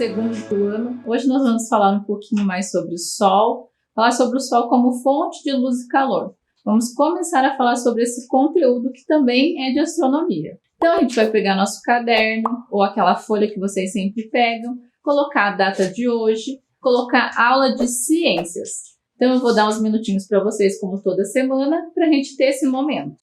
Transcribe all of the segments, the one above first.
segundo ano. Hoje nós vamos falar um pouquinho mais sobre o Sol, falar sobre o Sol como fonte de luz e calor. Vamos começar a falar sobre esse conteúdo que também é de astronomia. Então a gente vai pegar nosso caderno ou aquela folha que vocês sempre pegam, colocar a data de hoje, colocar aula de ciências. Então eu vou dar uns minutinhos para vocês, como toda semana, para a gente ter esse momento.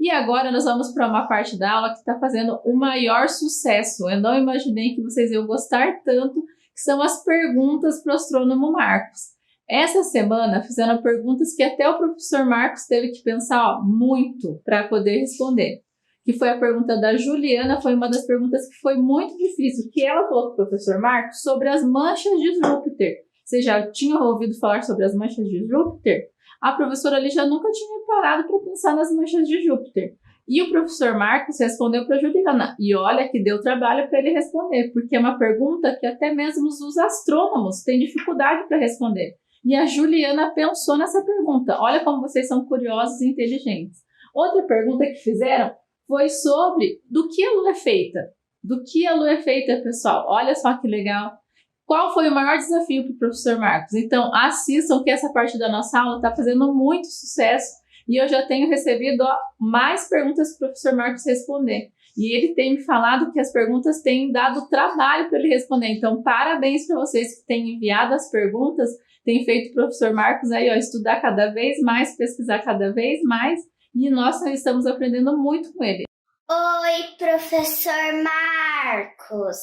E agora nós vamos para uma parte da aula que está fazendo o maior sucesso. Eu não imaginei que vocês iam gostar tanto, que são as perguntas para o astrônomo Marcos. Essa semana fizeram perguntas que até o professor Marcos teve que pensar muito para poder responder. Que foi a pergunta da Juliana, foi uma das perguntas que foi muito difícil, que ela falou para o professor Marcos sobre as manchas de Júpiter. Vocês já tinham ouvido falar sobre as manchas de Júpiter? A professora ali já nunca tinha parado para pensar nas manchas de Júpiter. E o professor Marcos respondeu para a Juliana. E olha que deu trabalho para ele responder, porque é uma pergunta que até mesmo os astrônomos têm dificuldade para responder. E a Juliana pensou nessa pergunta. Olha como vocês são curiosos e inteligentes. Outra pergunta que fizeram foi sobre do que a Lua é feita. Do que a Lua é feita, pessoal? Olha só que legal. Qual foi o maior desafio para o professor Marcos? Então, assistam que essa parte da nossa aula está fazendo muito sucesso e eu já tenho recebido mais perguntas para o professor Marcos responder. E ele tem me falado que as perguntas têm dado trabalho para ele responder. Então, parabéns para vocês que têm enviado as perguntas, têm feito o professor Marcos aí, estudar cada vez mais, pesquisar cada vez mais e nós estamos aprendendo muito com ele. Oi, professor Marcos.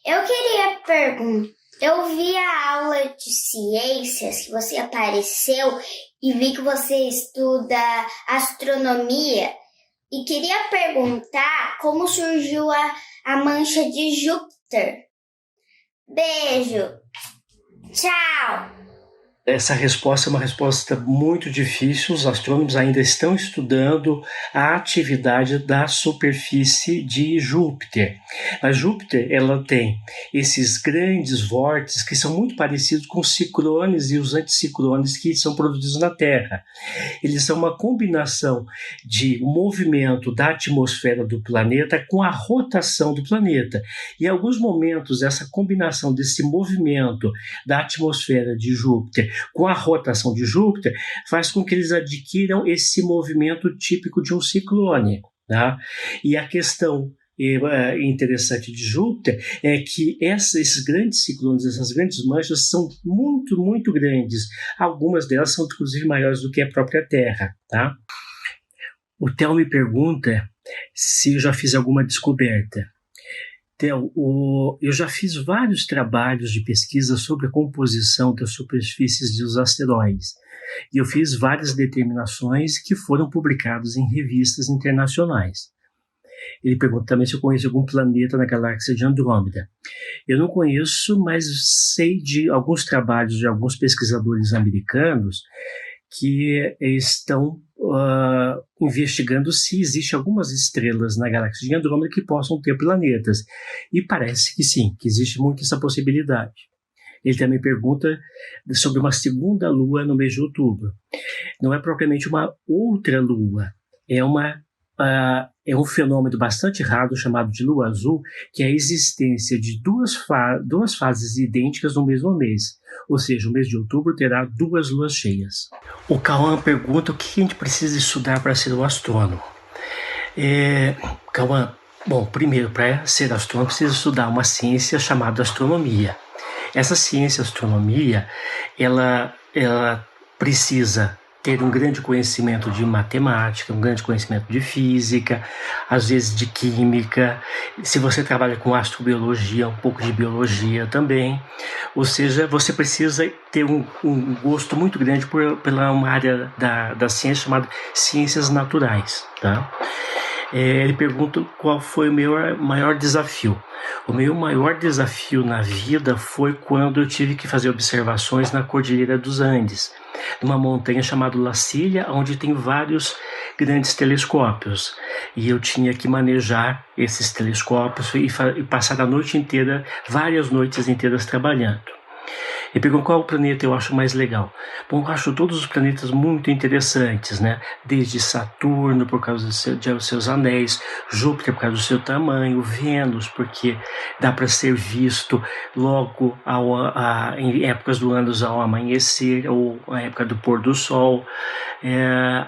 Eu queria perguntar. Eu vi a aula de ciências que você apareceu e vi que você estuda astronomia e queria perguntar como surgiu a mancha de Júpiter. Beijo. Tchau. Essa resposta é uma resposta muito difícil. Os astrônomos ainda estão estudando a atividade da superfície de Júpiter. Mas Júpiter, ela tem esses grandes vórtices que são muito parecidos com os ciclones e os anticiclones que são produzidos na Terra. Eles são uma combinação de movimento da atmosfera do planeta com a rotação do planeta. E em alguns momentos, essa combinação desse movimento da atmosfera de Júpiter com a rotação de Júpiter faz com que eles adquiram esse movimento típico de um ciclone. Tá? E a questão interessante de Júpiter é que esses grandes ciclones, essas grandes manchas são muito, muito grandes. Algumas delas são, inclusive, maiores do que a própria Terra, tá? O Theo me pergunta se eu já fiz alguma descoberta. Theo, eu já fiz vários trabalhos de pesquisa sobre a composição das superfícies dos asteroides. E eu fiz várias determinações que foram publicadas em revistas internacionais. Ele pergunta também se eu conheço algum planeta na galáxia de Andrômeda. Eu não conheço, mas sei de alguns trabalhos de alguns pesquisadores americanos que estão investigando se existem algumas estrelas na galáxia de Andrômeda que possam ter planetas. E parece que sim, que existe muito essa possibilidade. Ele também pergunta sobre uma segunda lua no mês de outubro. Não é propriamente uma outra lua, é um fenômeno bastante raro chamado de lua azul, que é a existência de duas fases idênticas no mesmo mês. Ou seja, o mês de outubro terá 2 luas cheias. O Cauã pergunta o que a gente precisa estudar para ser um astrônomo. Cauã, bom, primeiro, para ser astrônomo, precisa estudar uma ciência chamada astronomia. Essa ciência, astronomia, ela precisa ter um grande conhecimento de matemática, um grande conhecimento de física, às vezes de química. Se você trabalha com astrobiologia, um pouco de biologia também. Ou seja, você precisa ter um gosto muito grande pela uma área da ciência chamada ciências naturais, tá? Ele pergunta qual foi o meu maior desafio. O meu maior desafio na vida foi quando eu tive que fazer observações na Cordilheira dos Andes, numa montanha chamada La Silla, onde tem vários grandes telescópios. E eu tinha que manejar esses telescópios e passar a noite inteira, várias noites inteiras trabalhando. Ele perguntou qual planeta eu acho mais legal. Bom, eu acho todos os planetas muito interessantes, né? Desde Saturno, por causa de seus anéis, Júpiter, por causa do seu tamanho, Vênus, porque dá para ser visto logo em épocas do ano ao amanhecer, ou na época do pôr do sol.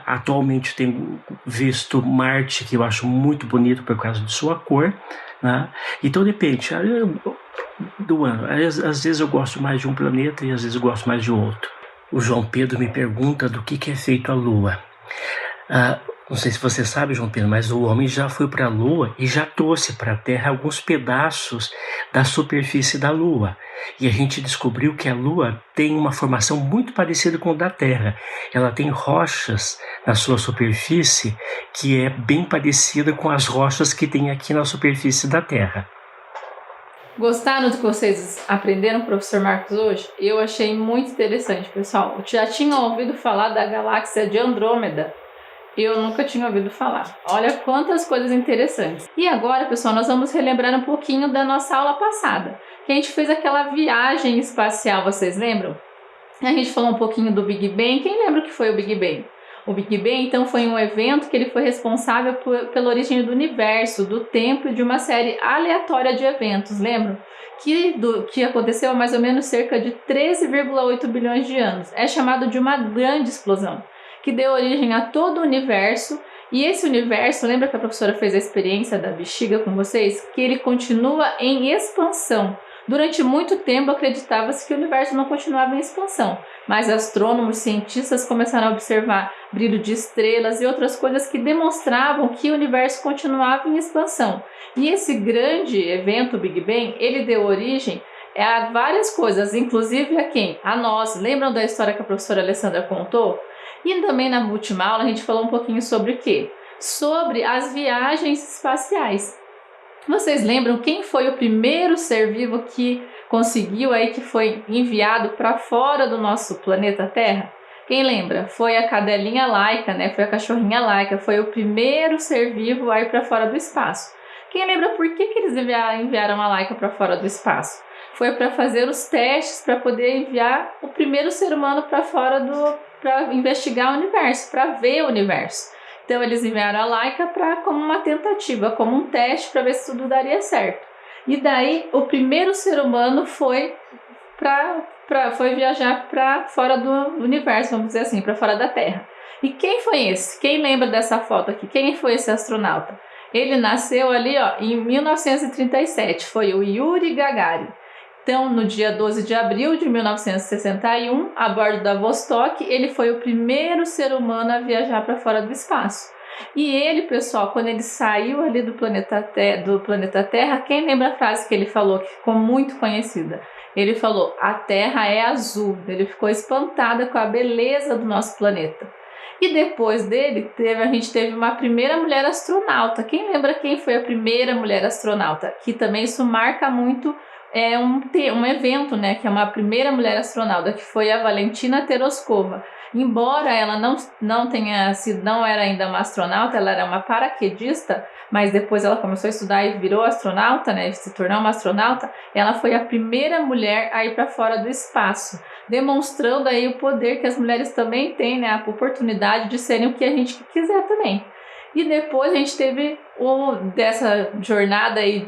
Atualmente tenho visto Marte, que eu acho muito bonito por causa de sua cor, né? Então depende do ano. Às vezes eu gosto mais de um planeta e às vezes eu gosto mais de outro. O João Pedro me pergunta do que é feito a Lua. Não sei se você sabe, João Pedro, mas o homem já foi para a Lua e já trouxe para a Terra alguns pedaços da superfície da Lua. E a gente descobriu que a Lua tem uma formação muito parecida com a da Terra. Ela tem rochas na sua superfície que é bem parecida com as rochas que tem aqui na superfície da Terra. Gostaram do que vocês aprenderam, professor Marcos, hoje? Eu achei muito interessante, pessoal. Eu já tinha ouvido falar da galáxia de Andrômeda. Eu nunca tinha ouvido falar. Olha quantas coisas interessantes. E agora, pessoal, nós vamos relembrar um pouquinho da nossa aula passada, que a gente fez aquela viagem espacial, vocês lembram? A gente falou um pouquinho do Big Bang. Quem lembra o que foi o Big Bang? O Big Bang, então, foi um evento que ele foi responsável pela origem do universo, do tempo e de uma série aleatória de eventos, lembram? Que aconteceu há mais ou menos cerca de 13,8 bilhões de anos. É chamado de uma grande explosão, que deu origem a todo o universo. E esse universo, lembra que a professora fez a experiência da bexiga com vocês? Que ele continua em expansão. Durante muito tempo acreditava-se que o universo não continuava em expansão, mas astrônomos, cientistas começaram a observar brilho de estrelas e outras coisas que demonstravam que o universo continuava em expansão. E esse grande evento, o Big Bang, ele deu origem a várias coisas, inclusive a quem? A nós. Lembram da história que a professora Alessandra contou? E também na última aula a gente falou um pouquinho sobre o quê? Sobre as viagens espaciais. Vocês lembram quem foi o primeiro ser vivo que conseguiu aí, que foi enviado para fora do nosso planeta Terra? Quem lembra? Foi a cadelinha Laika, né? Foi a cachorrinha Laika, foi o primeiro ser vivo aí para fora do espaço. Quem lembra por que eles enviaram a Laika para fora do espaço? Foi para fazer os testes para poder enviar o primeiro ser humano para fora para investigar o universo, para ver o universo. Então eles enviaram a Laika como uma tentativa, como um teste para ver se tudo daria certo. E daí o primeiro ser humano foi viajar para fora do universo, vamos dizer assim, para fora da Terra. E quem foi esse? Quem lembra dessa foto aqui? Quem foi esse astronauta? Ele nasceu ali, ó, em 1937, foi o Yuri Gagarin. Então, no dia 12 de abril de 1961, a bordo da Vostok, ele foi o primeiro ser humano a viajar para fora do espaço. E ele, pessoal, quando ele saiu ali do planeta Terra, quem lembra a frase que ele falou, que ficou muito conhecida? Ele falou, a Terra é azul. Ele ficou espantada com a beleza do nosso planeta. E depois dele, a gente teve uma primeira mulher astronauta. Quem lembra quem foi a primeira mulher astronauta? Que também isso marca muito um evento, né? Que é uma primeira mulher astronauta, que foi a Valentina Tereshkova. Embora ela não era ainda uma astronauta, ela era uma paraquedista, mas depois ela começou a estudar e virou astronauta, né? Se tornou uma astronauta. Ela foi a primeira mulher a ir para fora do espaço, demonstrando aí o poder que as mulheres também têm, né? A oportunidade de serem o que a gente quiser também. E depois a gente teve dessa jornada aí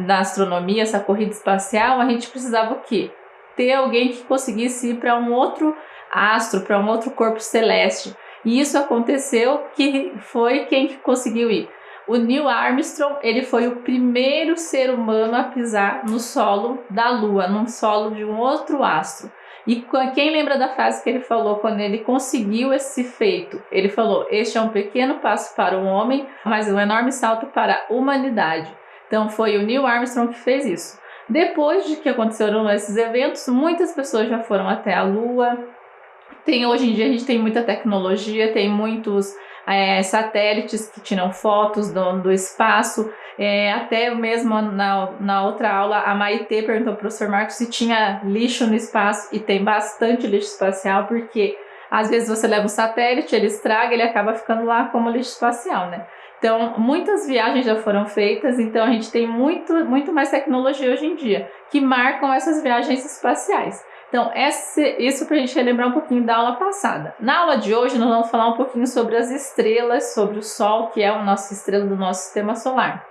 da astronomia, essa corrida espacial, a gente precisava o quê? Ter alguém que conseguisse ir para um outro astro, para um outro corpo celeste. E isso aconteceu, que foi quem que conseguiu ir? O Neil Armstrong, ele foi o primeiro ser humano a pisar no solo da Lua, no solo de um outro astro. E quem lembra da frase que ele falou quando ele conseguiu esse feito? Ele falou, este é um pequeno passo para o homem, mas um enorme salto para a humanidade. Então foi o Neil Armstrong que fez isso. Depois de que aconteceram esses eventos, muitas pessoas já foram até a Lua. Hoje em dia a gente tem muita tecnologia, tem muitos satélites que tiram fotos do espaço. Até mesmo na outra aula, a Maitê perguntou para o professor Marcos se tinha lixo no espaço, e tem bastante lixo espacial, porque às vezes você leva um satélite, ele estraga, ele acaba ficando lá como lixo espacial, né? Então, muitas viagens já foram feitas, então a gente tem muito mais tecnologia hoje em dia, que marcam essas viagens espaciais. Então, isso para a gente relembrar um pouquinho da aula passada. Na aula de hoje, nós vamos falar um pouquinho sobre as estrelas, sobre o Sol, que é a nossa estrela do nosso sistema solar.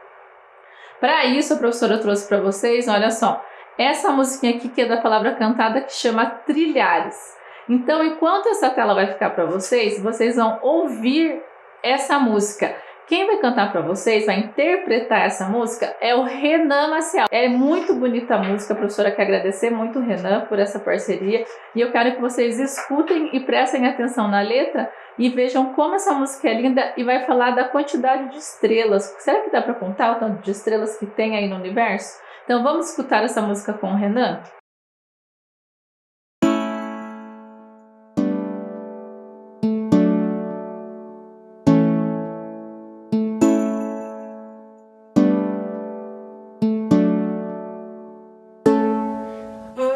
Para isso, a professora trouxe para vocês, olha só, essa musiquinha aqui que é da palavra cantada, que chama Trilhares. Então, enquanto essa tela vai ficar para vocês vão ouvir essa música. Quem vai cantar para vocês, vai interpretar essa música, é o Renan Maciel. É muito bonita a música, a professora quer agradecer muito o Renan por essa parceria. E eu quero que vocês escutem e prestem atenção na letra e vejam como essa música é linda, e vai falar da quantidade de estrelas. Será que dá para contar o tanto de estrelas que tem aí no universo? Então vamos escutar essa música com o Renan?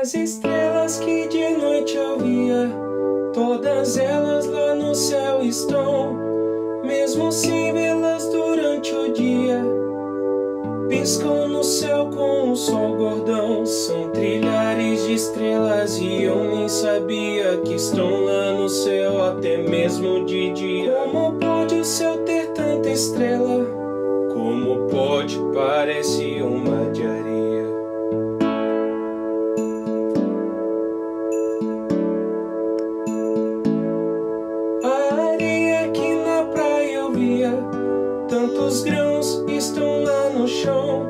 As estrelas que de noite eu via, todas elas lá no céu estão, mesmo sem vê-las durante o dia, piscam no céu com o sol gordão. São trilhares de estrelas e eu nem sabia que estão lá no céu até mesmo de dia. Como pode o céu ter tanta estrela? Como pode? Parece uma de areia. Tantos grãos estão lá no chão,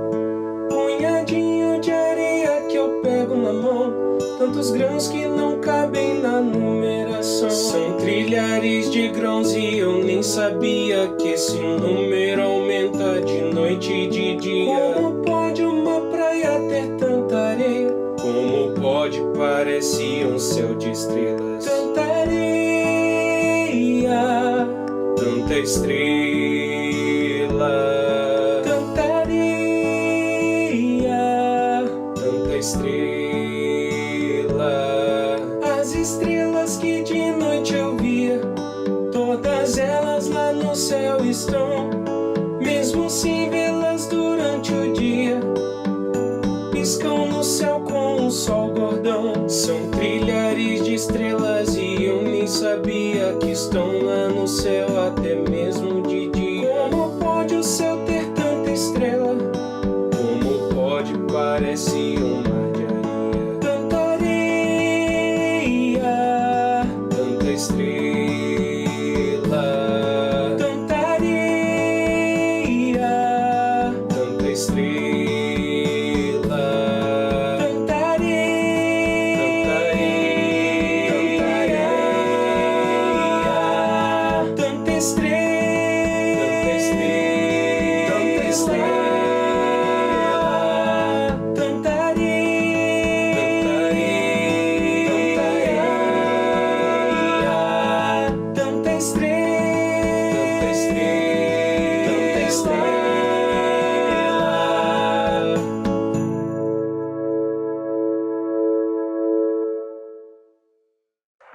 punhadinho de areia que eu pego na mão. Tantos grãos que não cabem na numeração. São trilhares de grãos e eu nem sabia que esse número aumenta de noite e de dia. Como pode uma praia ter tanta areia? Como pode? Parece um céu de estrelas. Tanta areia, tanta estrela. Tanta areia, tanta estrela. As estrelas que de noite eu via, todas elas lá no céu estão, mesmo sem vê-las durante o dia, piscam no céu com o sol gordão. São trilhares de estrelas e eu nem sabia que estão lá no céu até mesmo de dia. Como pode o céu ter tanta estrela? Como pode? Parece um mar de areia. Tanta areia, tanta estrela. Tanta areia,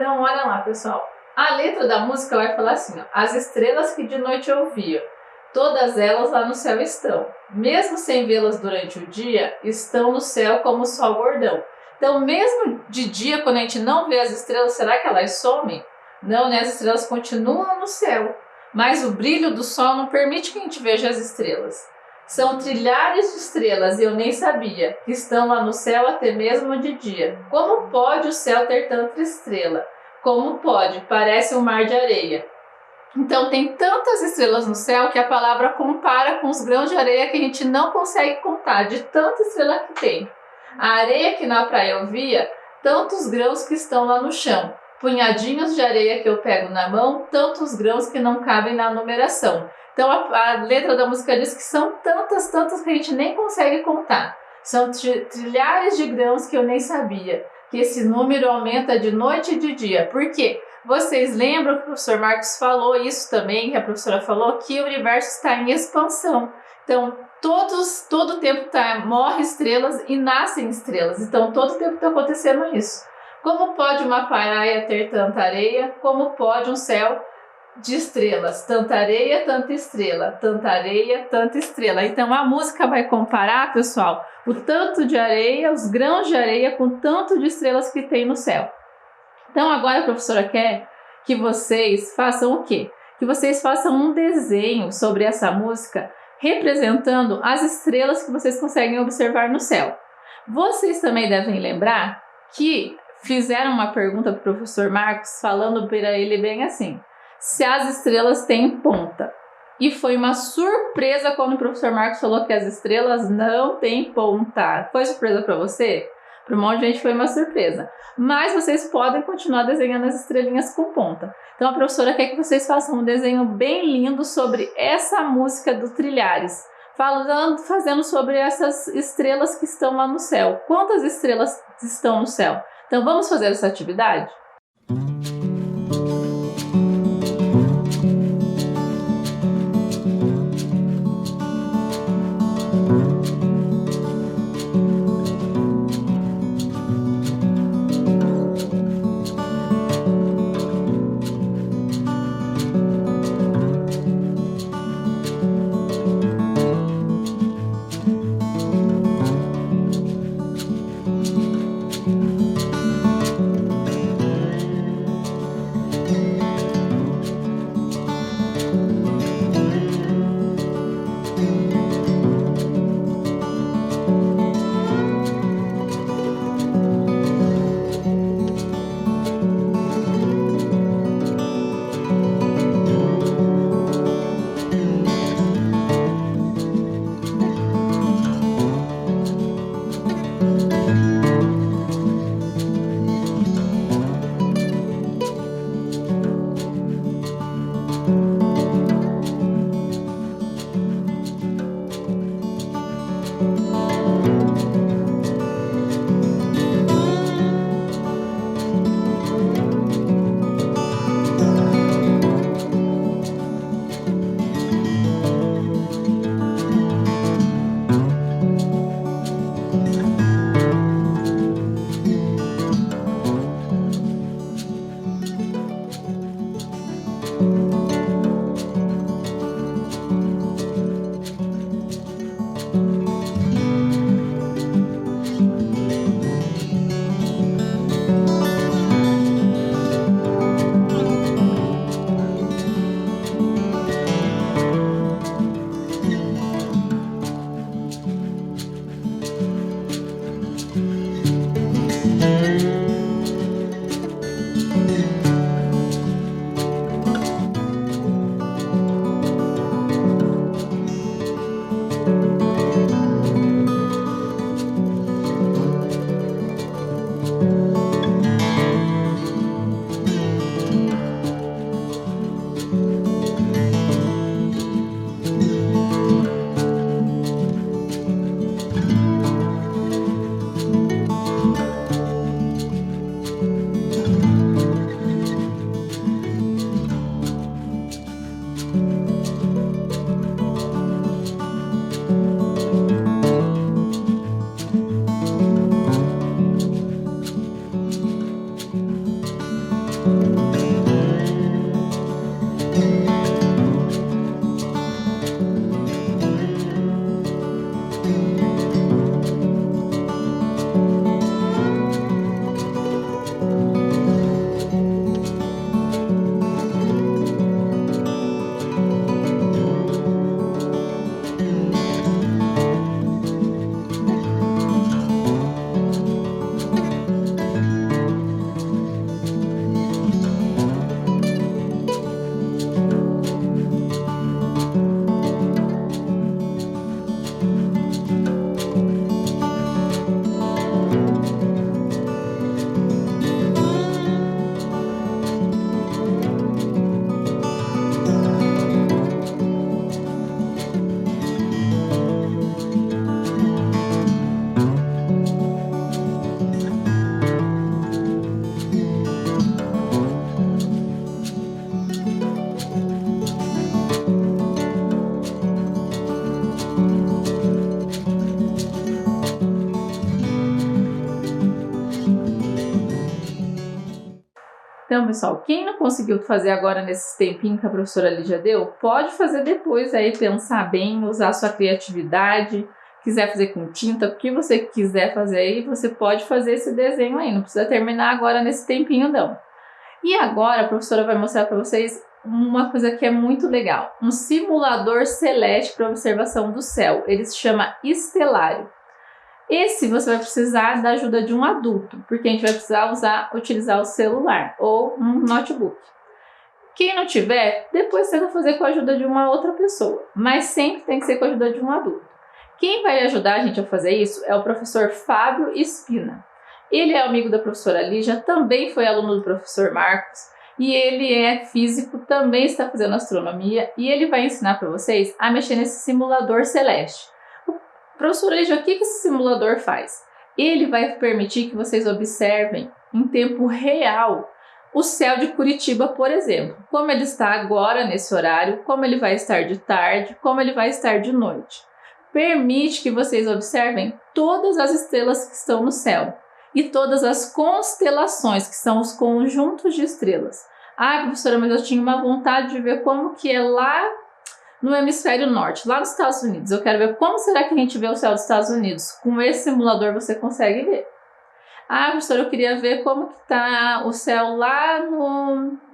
Então, olha lá, pessoal. A letra da música vai falar assim, ó, as estrelas que de noite eu via, todas elas lá no céu estão. Mesmo sem vê-las durante o dia, estão no céu como o sol gordão. Então, mesmo de dia, quando a gente não vê as estrelas, será que elas somem? Não, né? As estrelas continuam no céu. Mas o brilho do sol não permite que a gente veja as estrelas. São trilhares de estrelas, e eu nem sabia, que estão lá no céu até mesmo de dia. Como pode o céu ter tanta estrela? Como pode? Parece um mar de areia. Então tem tantas estrelas no céu que a palavra compara com os grãos de areia que a gente não consegue contar, de tanta estrela que tem. A areia que na praia eu via, tantos grãos que estão lá no chão. Punhadinhos de areia que eu pego na mão, tantos grãos que não cabem na numeração. Então a letra da música diz que são tantas que a gente nem consegue contar. São trilhares de grãos que eu nem sabia. Que esse número aumenta de noite e de dia. Por quê? Vocês lembram que o professor Marcos falou isso também, que a professora falou, que o universo está em expansão. Então, todo o tempo morrem estrelas e nascem estrelas. Então, todo o tempo está acontecendo isso. Como pode uma praia ter tanta areia? Como pode um céu de estrelas? Tanta areia, tanta estrela. Tanta areia, tanta estrela. Então, a música vai comparar, pessoal, o tanto de areia, os grãos de areia com o tanto de estrelas que tem no céu. Então, agora a professora quer que vocês façam o quê? Que vocês façam um desenho sobre essa música representando as estrelas que vocês conseguem observar no céu. Vocês também devem lembrar que fizeram uma pergunta para o professor Marcos falando para ele bem assim, se as estrelas têm ponta. E foi uma surpresa quando o professor Marcos falou que as estrelas não têm ponta. Foi surpresa para você? Para um monte de gente foi uma surpresa. Mas vocês podem continuar desenhando as estrelinhas com ponta. Então a professora quer que vocês façam um desenho bem lindo sobre essa música do Trilhares. Fazendo sobre essas estrelas que estão lá no céu. Quantas estrelas estão no céu? Então vamos fazer essa atividade? Então, pessoal, quem não conseguiu fazer agora nesse tempinho que a professora Lígia deu, pode fazer depois aí, pensar bem, usar sua criatividade, quiser fazer com tinta, o que você quiser fazer aí, você pode fazer esse desenho aí, não precisa terminar agora nesse tempinho não. E agora a professora vai mostrar para vocês uma coisa que é muito legal, um simulador celeste para observação do céu, ele se chama estelário. Esse você vai precisar da ajuda de um adulto, porque a gente vai precisar utilizar o celular ou um notebook. Quem não tiver, depois tenta fazer com a ajuda de uma outra pessoa, mas sempre tem que ser com a ajuda de um adulto. Quem vai ajudar a gente a fazer isso é o professor Fábio Espina. Ele é amigo da professora Lígia, também foi aluno do professor Marcos, e ele é físico, também está fazendo astronomia, e ele vai ensinar para vocês a mexer nesse simulador celeste. Professor Lígia, o que esse simulador faz? Ele vai permitir que vocês observem em tempo real o céu de Curitiba, por exemplo. Como ele está agora nesse horário, como ele vai estar de tarde, como ele vai estar de noite. Permite que vocês observem todas as estrelas que estão no céu e todas as constelações, que são os conjuntos de estrelas. Ah, professora, mas eu tinha uma vontade de ver como que é lá no hemisfério norte, lá nos Estados Unidos. Eu quero ver como será que a gente vê o céu dos Estados Unidos. Com esse simulador você consegue ver. Ah, professora, eu queria ver como que está o céu lá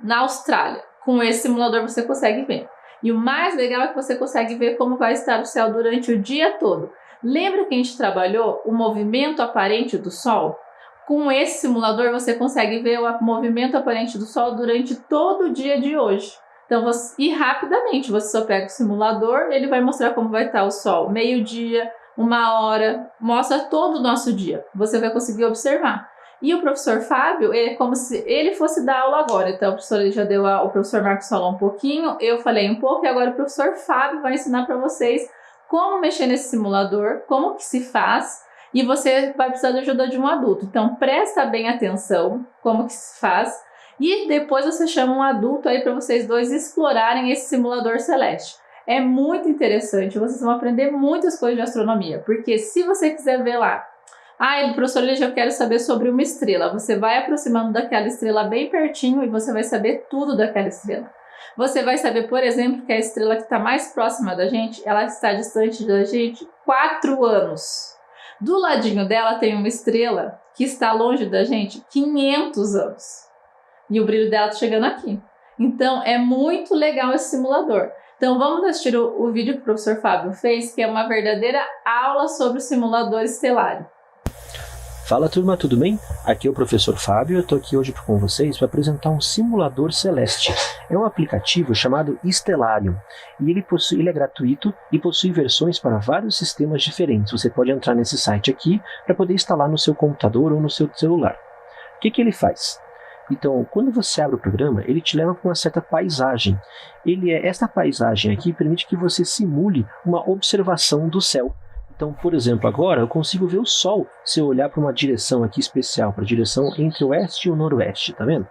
na Austrália. Com esse simulador você consegue ver. E o mais legal é que você consegue ver como vai estar o céu durante o dia todo. Lembra que a gente trabalhou o movimento aparente do Sol? Com esse simulador você consegue ver o movimento aparente do Sol durante todo o dia de hoje. Então, e rapidamente, você só pega o simulador, ele vai mostrar como vai estar o Sol, meio-dia, 1h, mostra todo o nosso dia. Você vai conseguir observar. E o professor Fábio, é como se ele fosse dar aula agora. Então, o professor já deu o professor Marcos falou um pouquinho, eu falei um pouco, e agora o professor Fábio vai ensinar para vocês como mexer nesse simulador, como que se faz, e você vai precisar da ajuda de um adulto. Então, presta bem atenção como que se faz. E depois você chama um adulto aí para vocês dois explorarem esse simulador celeste. É muito interessante, vocês vão aprender muitas coisas de astronomia, porque se você quiser ver lá, professor Lígia, eu quero saber sobre uma estrela, você vai aproximando daquela estrela bem pertinho e você vai saber tudo daquela estrela. Você vai saber, por exemplo, que a estrela que está mais próxima da gente, ela está distante da gente 4 anos. Do ladinho dela tem uma estrela que está longe da gente 500 anos. E o brilho dela está chegando aqui. Então, é muito legal esse simulador. Então, vamos assistir o vídeo que o professor Fábio fez, que é uma verdadeira aula sobre o simulador estelário. Fala, turma, tudo bem? Aqui é o professor Fábio, eu estou aqui hoje com vocês para apresentar um simulador celeste. É um aplicativo chamado Stellarium, e ele é gratuito e possui versões para vários sistemas diferentes. Você pode entrar nesse site aqui para poder instalar no seu computador ou no seu celular. O que ele faz? Então, quando você abre o programa, ele te leva para uma certa paisagem. Esta paisagem aqui permite que você simule uma observação do céu. Então, por exemplo, agora eu consigo ver o Sol se eu olhar para uma direção aqui especial, para a direção entre o oeste e o noroeste, tá vendo?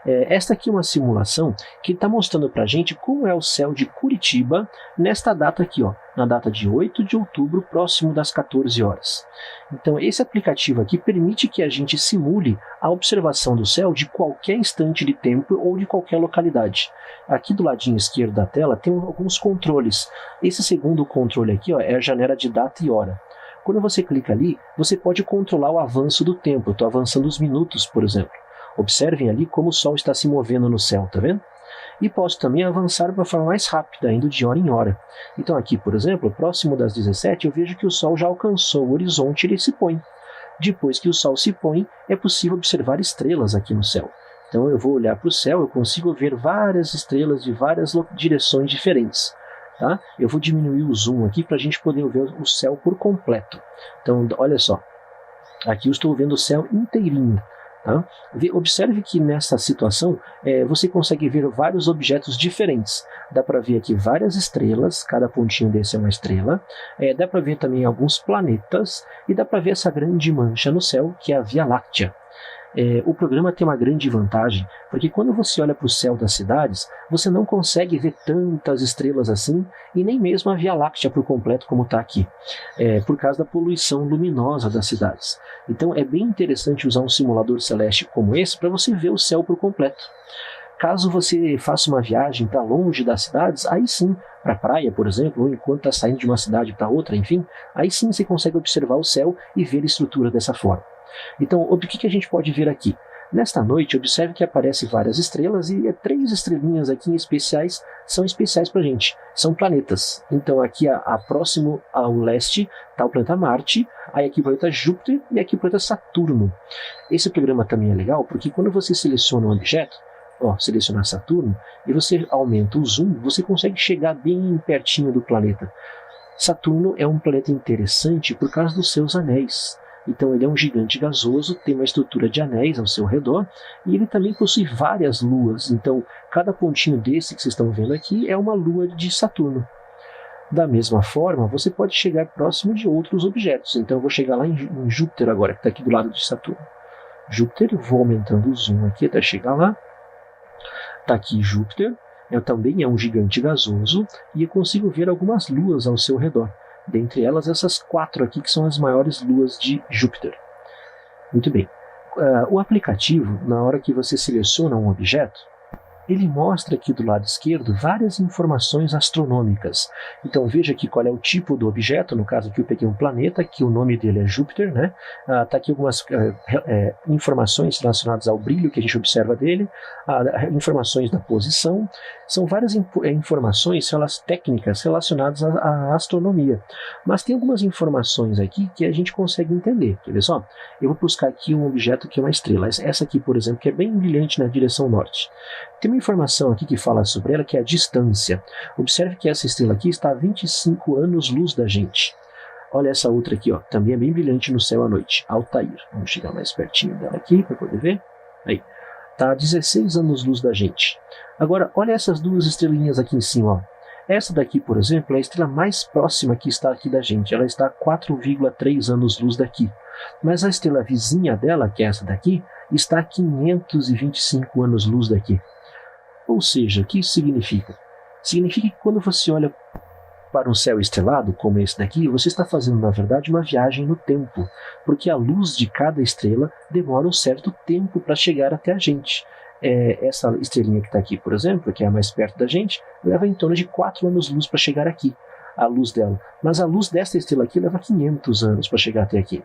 Esta aqui é uma simulação que está mostrando para a gente como é o céu de Curitiba nesta data aqui, ó, na data de 8 de outubro, próximo das 14 horas. Então, esse aplicativo aqui permite que a gente simule a observação do céu de qualquer instante de tempo ou de qualquer localidade. Aqui do ladinho esquerdo da tela tem alguns controles. Esse segundo controle aqui, ó, é a janela de data e hora. Quando você clica ali, você pode controlar o avanço do tempo. Eu estou avançando os minutos, por exemplo. Observem ali como o Sol está se movendo no céu, tá vendo? E posso também avançar de uma forma mais rápida, indo de hora em hora. Então aqui, por exemplo, próximo das 17, eu vejo que o Sol já alcançou o horizonte e ele se põe. Depois que o Sol se põe, é possível observar estrelas aqui no céu. Então eu vou olhar para o céu, eu consigo ver várias estrelas de várias direções diferentes. Tá? Eu vou diminuir o zoom aqui para a gente poder ver o céu por completo. Então, olha só. Aqui eu estou vendo o céu inteirinho. Tá? Observe que nessa situação você consegue ver vários objetos diferentes. Dá para ver aqui várias estrelas, cada pontinho desse é uma estrela. Dá para ver também alguns planetas e dá para ver essa grande mancha no céu que é a Via Láctea. O programa tem uma grande vantagem, porque quando você olha para o céu das cidades, você não consegue ver tantas estrelas assim, e nem mesmo a Via Láctea por completo como está aqui, por causa da poluição luminosa das cidades. Então é bem interessante usar um simulador celeste como esse para você ver o céu por completo. Caso você faça uma viagem para longe das cidades, aí sim, para a praia, por exemplo, ou enquanto está saindo de uma cidade para outra, enfim, aí sim você consegue observar o céu e ver a estrutura dessa forma. Então, o que a gente pode ver aqui? Nesta noite, observe que aparecem várias estrelas e 3 estrelinhas aqui especiais são especiais para a gente. São planetas. Então, aqui próximo ao leste está o planeta Marte, aí aqui o planeta Júpiter e aqui o planeta Saturno. Esse programa também é legal porque quando você seleciona um objeto, selecionar Saturno, e você aumenta o zoom, você consegue chegar bem pertinho do planeta. Saturno é um planeta interessante por causa dos seus anéis. Então ele é um gigante gasoso, tem uma estrutura de anéis ao seu redor e ele também possui várias luas. Então cada pontinho desse que vocês estão vendo aqui é uma lua de Saturno. Da mesma forma, você pode chegar próximo de outros objetos. Então eu vou chegar lá em Júpiter agora, que está aqui do lado de Saturno. Júpiter, vou aumentando o zoom aqui até chegar lá. Está aqui Júpiter, também é um gigante gasoso e eu consigo ver algumas luas ao seu redor. Dentre elas, essas 4 aqui que são as maiores luas de Júpiter. Muito bem. O aplicativo, na hora que você seleciona um objeto, ele mostra aqui do lado esquerdo várias informações astronômicas. Então veja aqui qual é o tipo do objeto, no caso aqui eu peguei um planeta, que o nome dele é Júpiter, né? Tá aqui algumas informações relacionadas ao brilho que a gente observa dele, informações da posição, são várias informações técnicas relacionadas à astronomia. Mas tem algumas informações aqui que a gente consegue entender. Quer ver só? Eu vou buscar aqui um objeto que é uma estrela. Essa aqui, por exemplo, que é bem brilhante na direção norte. Tem uma informação aqui que fala sobre ela, que é a distância. Observe que essa estrela aqui está a 25 anos-luz da gente. Olha essa outra aqui, também é bem brilhante no céu à noite, Altair. Vamos chegar mais pertinho dela aqui para poder ver. Aí, está a 16 anos-luz da gente. Agora, olha essas 2 estrelinhas aqui em cima. Essa daqui, por exemplo, é a estrela mais próxima que está aqui da gente. Ela está a 4,3 anos-luz daqui. Mas a estrela vizinha dela, que é essa daqui, está a 525 anos-luz daqui. Ou seja, o que isso significa? Significa que quando você olha para um céu estrelado, como esse daqui, você está fazendo, na verdade, uma viagem no tempo, porque a luz de cada estrela demora um certo tempo para chegar até a gente. Essa estrelinha que está aqui, por exemplo, que é a mais perto da gente, leva em torno de 4 anos-luz para chegar aqui, a luz dela. Mas a luz dessa estrela aqui leva 500 anos para chegar até aqui.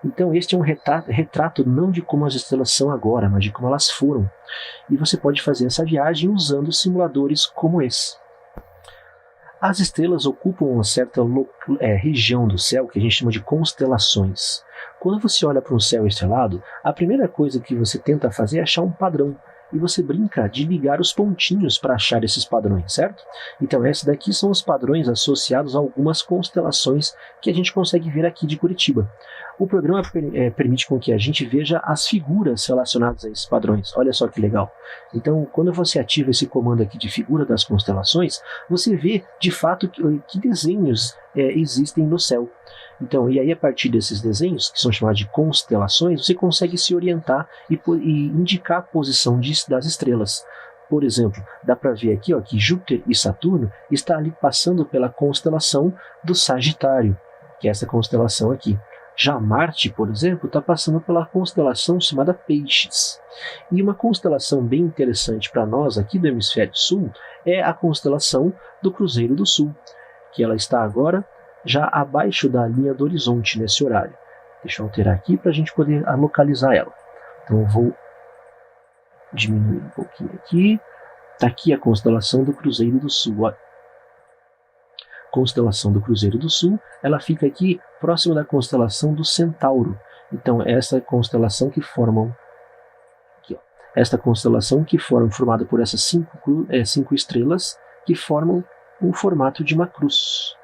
Então este é um retrato não de como as estrelas são agora, mas de como elas foram. E você pode fazer essa viagem usando simuladores como esse. As estrelas ocupam uma certa região do céu que a gente chama de constelações. Quando você olha para um céu estrelado, a primeira coisa que você tenta fazer é achar um padrão. E você brinca de ligar os pontinhos para achar esses padrões, certo? Então esses daqui são os padrões associados a algumas constelações que a gente consegue ver aqui de Curitiba. O programa permite com que a gente veja as figuras relacionadas a esses padrões. Olha só que legal. Então, quando você ativa esse comando aqui de figura das constelações, você vê de fato que desenhos existem no céu. Então, e aí a partir desses desenhos, que são chamados de constelações, você consegue se orientar e indicar a posição das estrelas. Por exemplo, dá para ver aqui, ó, que Júpiter e Saturno está ali passando pela constelação do Sagitário, que é essa constelação aqui. Já Marte, por exemplo, está passando pela constelação chamada Peixes. E uma constelação bem interessante para nós aqui do Hemisfério Sul é a constelação do Cruzeiro do Sul, que ela está agora já abaixo da linha do horizonte nesse horário. Deixa eu alterar aqui para a gente poder localizar ela. Então eu vou diminuir um pouquinho aqui. Está aqui a constelação do Cruzeiro do Sul. Olha. Constelação do Cruzeiro do Sul, ela fica aqui próxima da constelação do Centauro. Então, essa constelação que formam aqui, ó, esta constelação que formada por essas cinco estrelas que formam um formato de uma cruz.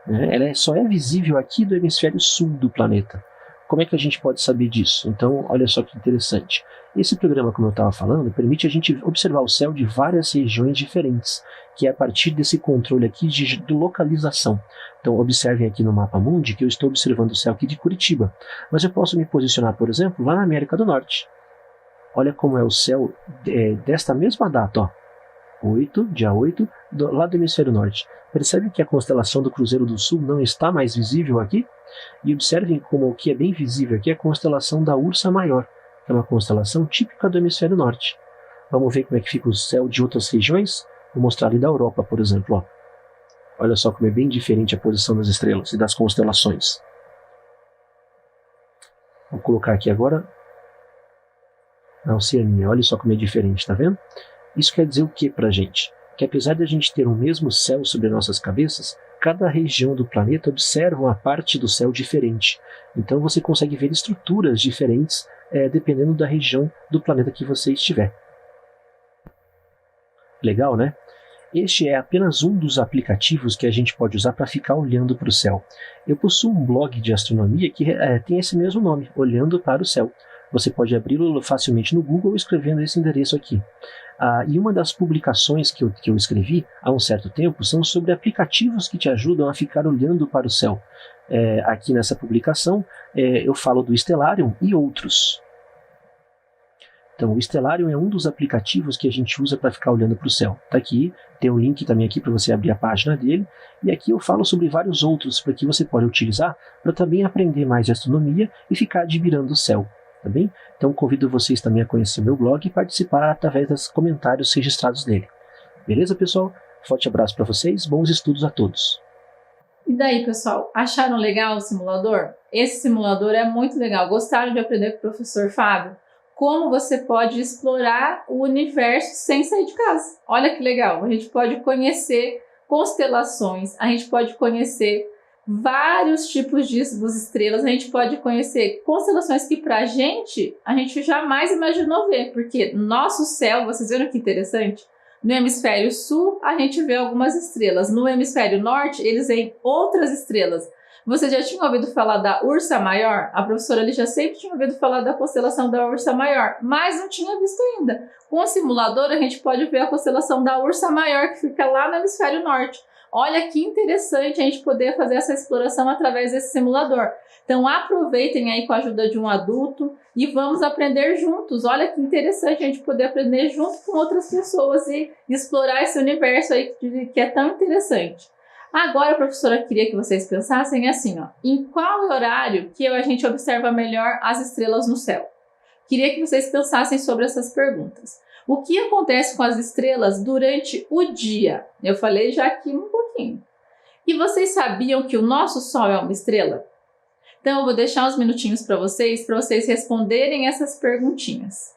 Ela só é visível aqui do hemisfério sul do planeta. Como é que a gente pode saber disso? Então, olha só que interessante. Esse programa, como eu estava falando, permite a gente observar o céu de várias regiões diferentes, que é a partir desse controle aqui de localização. Então, observem aqui no mapa mundi que eu estou observando o céu aqui de Curitiba. Mas eu posso me posicionar, por exemplo, lá na América do Norte. Olha como é o céu desta mesma data, ó. Dia 8, lá do hemisfério norte. Percebe que a constelação do Cruzeiro do Sul não está mais visível aqui? E observem como o que é bem visível aqui é a constelação da Ursa Maior, que é uma constelação típica do hemisfério norte. Vamos ver como é que fica o céu de outras regiões? Vou mostrar ali da Europa, por exemplo. Ó. Olha só como é bem diferente a posição das estrelas e das constelações. Vou colocar aqui agora a Oceania. Olha só como é diferente, tá vendo? Isso quer dizer o que para a gente? Que apesar de a gente ter o mesmo céu sobre nossas cabeças, cada região do planeta observa uma parte do céu diferente. Então você consegue ver estruturas diferentes dependendo da região do planeta que você estiver. Legal, né? Este é apenas um dos aplicativos que a gente pode usar para ficar olhando para o céu. Eu possuo um blog de astronomia que tem esse mesmo nome, Olhando para o Céu. Você pode abri-lo facilmente no Google escrevendo esse endereço aqui. E uma das publicações que eu escrevi há um certo tempo são sobre aplicativos que te ajudam a ficar olhando para o céu. Aqui nessa publicação eu falo do Stellarium e outros. Então o Stellarium é um dos aplicativos que a gente usa para ficar olhando para o céu. Está aqui, tem um link também aqui para você abrir a página dele. E aqui eu falo sobre vários outros para que você pode utilizar para também aprender mais de astronomia e ficar admirando o céu. Tá bem? Então convido vocês também a conhecer o meu blog e participar através dos comentários registrados nele. Beleza, pessoal? Forte abraço para vocês, bons estudos a todos. E daí, pessoal, acharam legal o simulador? Esse simulador é muito legal. Gostaram de aprender com o professor Fábio? Como você pode explorar o universo sem sair de casa. Olha que legal, a gente pode conhecer constelações, a gente pode conhecer vários tipos de estrelas, a gente pode conhecer constelações que a gente jamais imaginou ver, porque nosso céu, vocês viram que interessante? No hemisfério sul, a gente vê algumas estrelas, no hemisfério norte, eles veem outras estrelas. Você já tinha ouvido falar da Ursa Maior? A professora ali já sempre tinha ouvido falar da constelação da Ursa Maior, mas não tinha visto ainda. Com o simulador, a gente pode ver a constelação da Ursa Maior, que fica lá no hemisfério norte. Olha que interessante a gente poder fazer essa exploração através desse simulador. Então aproveitem aí com a ajuda de um adulto e vamos aprender juntos. Olha que interessante a gente poder aprender junto com outras pessoas e explorar esse universo aí que é tão interessante. Agora a professora queria que vocês pensassem assim, ó, em qual horário que a gente observa melhor as estrelas no céu? Queria que vocês pensassem sobre essas perguntas. O que acontece com as estrelas durante o dia? Eu falei já aqui um pouquinho. E vocês sabiam que o nosso Sol é uma estrela? Então eu vou deixar uns minutinhos para vocês responderem essas perguntinhas.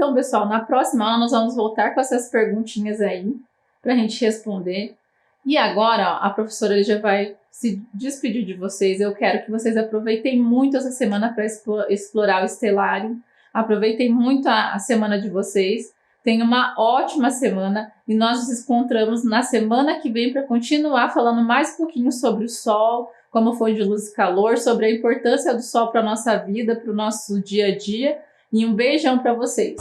Então, pessoal, na próxima aula nós vamos voltar com essas perguntinhas aí para a gente responder. E agora, ó, a professora já vai se despedir de vocês. Eu quero que vocês aproveitem muito essa semana para explorar o estelário. Aproveitem muito a semana de vocês. Tenham uma ótima semana e nós nos encontramos na semana que vem para continuar falando mais um pouquinho sobre o Sol, como foi de luz e calor, sobre a importância do Sol para a nossa vida, para o nosso dia a dia. E um beijão para vocês!